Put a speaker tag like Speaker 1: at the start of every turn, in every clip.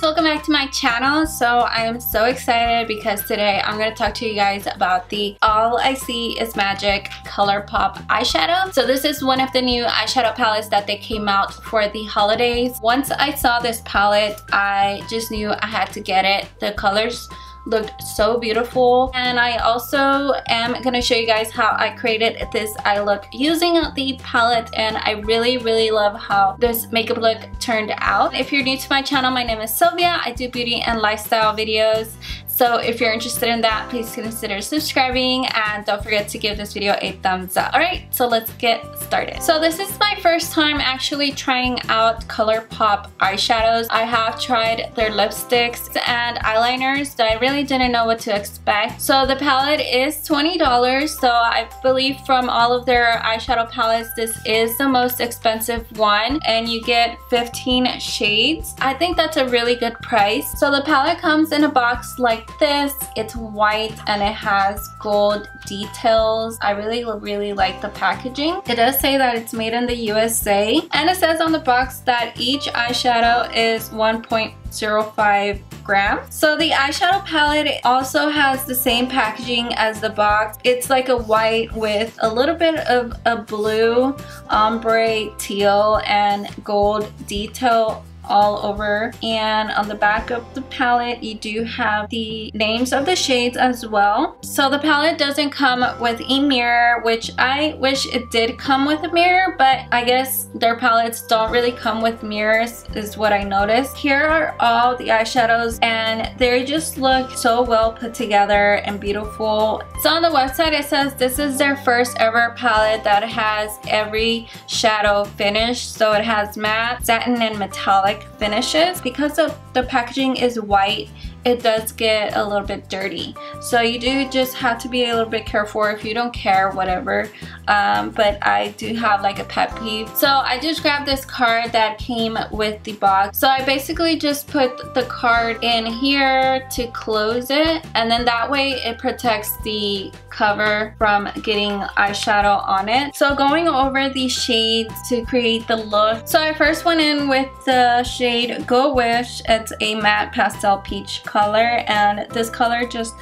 Speaker 1: welcome back to my channel. So I am so excited because today I'm going to talk to you guys about the All I See Is Magic Colourpop eyeshadow. So this is one of the new eyeshadow palettes that they came out for the holidays. Once I saw this palette, I just knew I had to get it. The colors looked so beautiful, and I also am gonna show you guys how I created this eye look using the palette, and I really love how this makeup look turned out. If you're new to my channel, my name is Sylvia. I do beauty and lifestyle videos, so if you're interested in that, please consider subscribing and don't forget to give this video a thumbs up. Alright, so let's get started. So this is my first time actually trying out Colourpop eyeshadows. I have tried their lipsticks and eyeliners that I really didn't know what to expect. So the palette is $20, so I believe from all of their eyeshadow palettes, this is the most expensive one, and you get 15 shades. I think that's a really good price. So the palette comes in a box like this. It's white and it has gold details. I really like the packaging. It does say that it's made in the USA, and it says on the box that each eyeshadow is 1.05 grams. So the eyeshadow palette also has the same packaging as the box. It's like a white with a little bit of a blue, ombre, teal, and gold detail all over, and on the back of the palette you do have the names of the shades as well. So the palette doesn't come with a mirror, which I wish it did come with a mirror, but I guess their palettes don't really come with mirrors is what I noticed. Here are all the eyeshadows, and they just look so well put together and beautiful. So on the website it says this is their first ever palette that has every shadow finish. So it has matte, satin, and metallic finishes. Because of the packaging is white, it does get a little bit dirty, so you do just have to be a little bit careful. If you don't care, whatever, but I do have like a pet peeve. So I just grabbed this card that came with the box. So I basically just put the card in here to close it, and then that way it protects the cover from getting eyeshadow on it. So going over the shades to create the look. So I first went in with the shade Go Wish. It's a matte pastel peach color, and this color just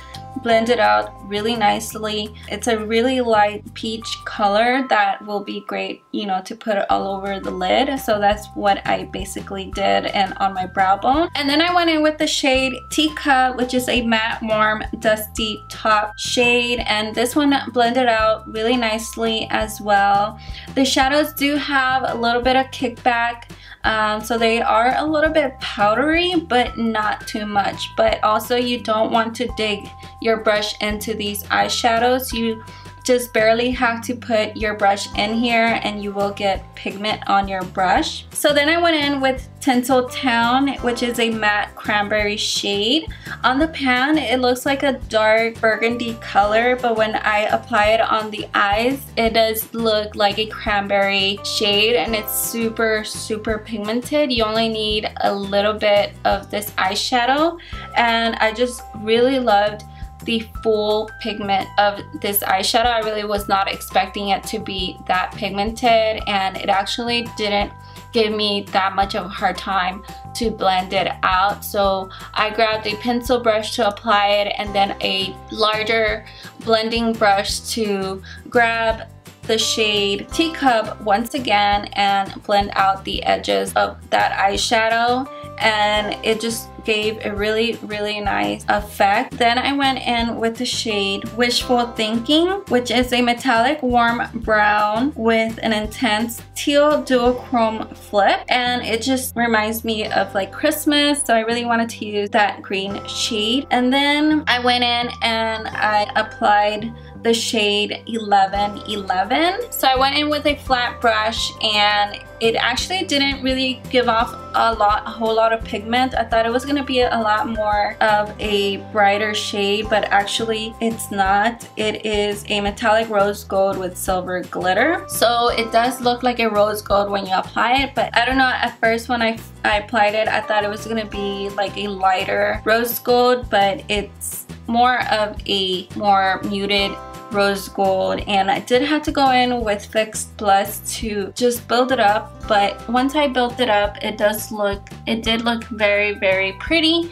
Speaker 1: blended out really nicely. It's a really light peach color that will be great, you know, to put all over the lid. So that's what I basically did, and on my brow bone. And then I went in with the shade Teacup, which is a matte, warm, dusty top shade, and this one blended out really nicely as well. The shadows do have a little bit of kickback, so they are a little bit powdery, but not too much. But also you don't want to dig your brush into these eyeshadows. You just barely have to put your brush in here and you will get pigment on your brush. So then I went in with Tinseltown, which is a matte cranberry shade. On the pan it looks like a dark burgundy color, but when I apply it on the eyes it does look like a cranberry shade, and it's super pigmented. You only need a little bit of this eyeshadow, and I just really loved the full pigment of this eyeshadow. I really was not expecting it to be that pigmented, and it actually didn't give me that much of a hard time to blend it out. So I grabbed a pencil brush to apply it, and then a larger blending brush to grab the shade Teacup once again and blend out the edges of that eyeshadow, and it just gave a really nice effect. Then I went in with the shade Wishful Thinking, which is a metallic warm brown with an intense teal duochrome flip, and it just reminds me of like Christmas, so I really wanted to use that green shade. And then I went in and I applied the shade 1111. So I went in with a flat brush, and it actually didn't really give off a whole lot of pigment. I thought it was gonna be a lot more of a brighter shade, but actually it's not. It is a metallic rose gold with silver glitter. So it does look like a rose gold when you apply it, but I don't know, at first when I applied it, I thought it was gonna be like a lighter rose gold, but it's more of a more muted rose gold, and I did have to go in with Fix Plus to just build it up but once I built it up, it did look very, very pretty.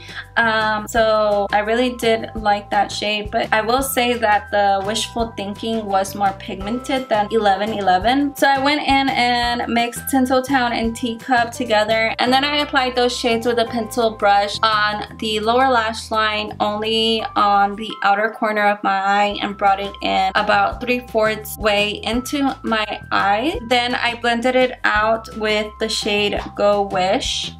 Speaker 1: So I really did like that shade, but I will say that the Wishful Thinking was more pigmented than 1111. So I went in and mixed Tinseltown and Teacup together, and then I applied those shades with a pencil brush on the lower lash line, only on the outer corner of my eye, and brought it in about 3/4 way into my eye. Then I blended it out with the shade Go Wish,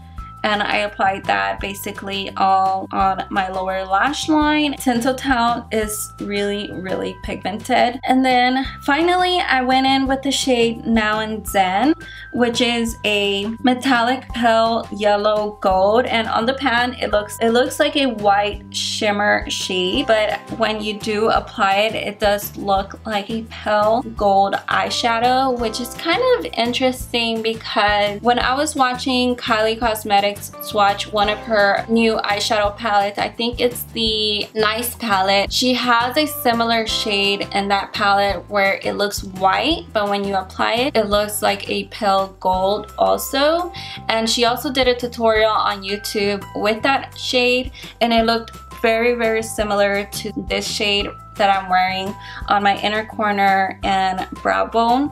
Speaker 1: and I applied that basically all on my lower lash line. Tinseltown is really, really pigmented. And then finally I went in with the shade Now and Zen, which is a metallic pale yellow gold, and on the pan it looks like a white shimmer shade, but when you do apply it, it does look like a pale gold eyeshadow, which is kind of interesting because when I was watching Kylie Cosmetics swatch one of her new eyeshadow palettes, I think it's the Nice palette, she has a similar shade in that palette where it looks white, but when you apply it, it looks like a pale gold also. And she also did a tutorial on YouTube with that shade, and it looked very, very similar to this shade that I'm wearing on my inner corner and brow bone.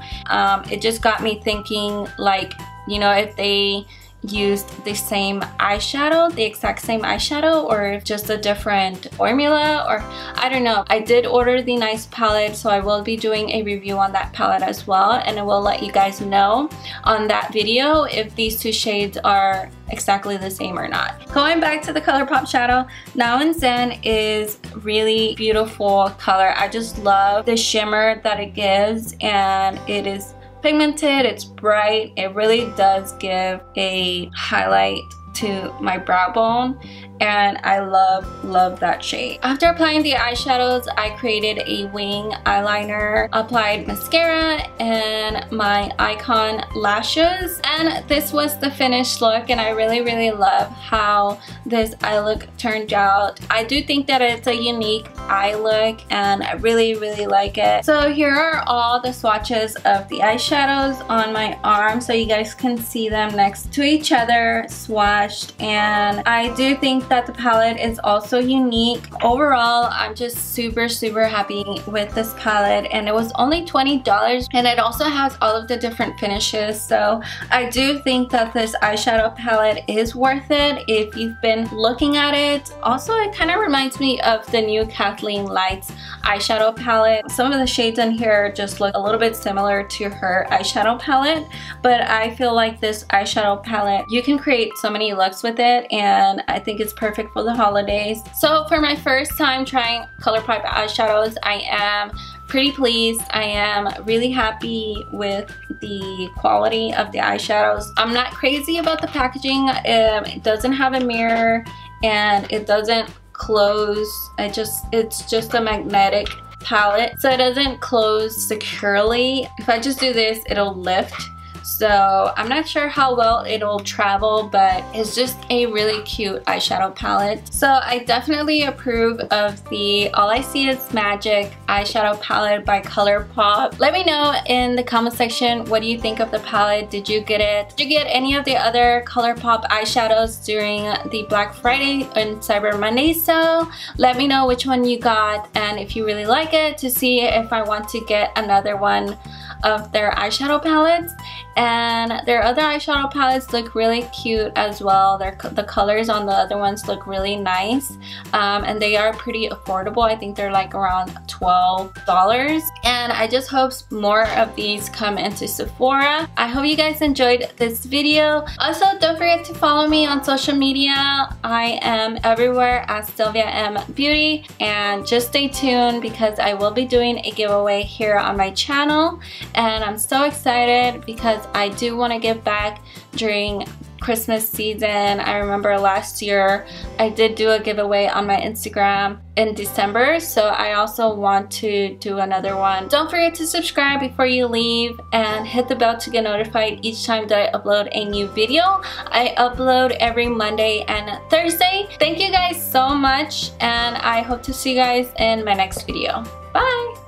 Speaker 1: It just got me thinking, like, you know, if they used the same eyeshadow, the exact same eyeshadow, or just a different formula, or I don't know. I did order the Nice palette, so I will be doing a review on that palette as well, and I will let you guys know on that video if these two shades are exactly the same or not. Going back to the Colourpop shadow, Now and Zen is really beautiful color. I just love the shimmer that it gives, and it is pigmented, it's bright, it really does give a highlight to my brow bone, and I love that shade. After applying the eyeshadows, I created a wing eyeliner, applied mascara, and my icon lashes, and this was the finished look, and I really love how this eye look turned out. I do think that it's a unique eye look, and I really like it. So here are all the swatches of the eyeshadows on my arm, so you guys can see them next to each other swatched, and I do think that the palette is also unique. Overall, I'm just super happy with this palette, and it was only $20, and it also has all of the different finishes, so I do think that this eyeshadow palette is worth it if you've been looking at it. Also, it kind of reminds me of the new Kathleen Lights eyeshadow palette. Some of the shades in here just look a little bit similar to her eyeshadow palette, but I feel like this eyeshadow palette, you can create so many looks with it, and I think it's perfect for the holidays. So for my first time trying Colourpop eyeshadows, I am pretty pleased. I am really happy with the quality of the eyeshadows. I'm not crazy about the packaging. It doesn't have a mirror, and it doesn't close. It's just a magnetic palette, so it doesn't close securely. If I just do this, it'll lift. So I'm not sure how well it'll travel, but it's just a really cute eyeshadow palette. So I definitely approve of the All I See Is Magic eyeshadow palette by Colourpop. Let me know in the comment section, what do you think of the palette? Did you get it? Did you get any of the other Colourpop eyeshadows during the Black Friday and Cyber Monday sale? Let me know which one you got, and if you really like it, to see if I want to get another one of their eyeshadow palettes. And their other eyeshadow palettes look really cute as well. The colors on the other ones look really nice, and they are pretty affordable. I think they're like around $12, and I just hope more of these come into Sephora. I hope you guys enjoyed this video. Also, don't forget to follow me on social media. I am everywhere as SilviaMBeauty, and just stay tuned because I will be doing a giveaway here on my channel, and I'm so excited because I do want to give back during Christmas season. I remember last year I did do a giveaway on my Instagram in December, so I also want to do another one. Don't forget to subscribe before you leave, and hit the bell to get notified each time that I upload a new video. I upload every Monday and Thursday. Thank you guys so much, and I hope to see you guys in my next video. Bye!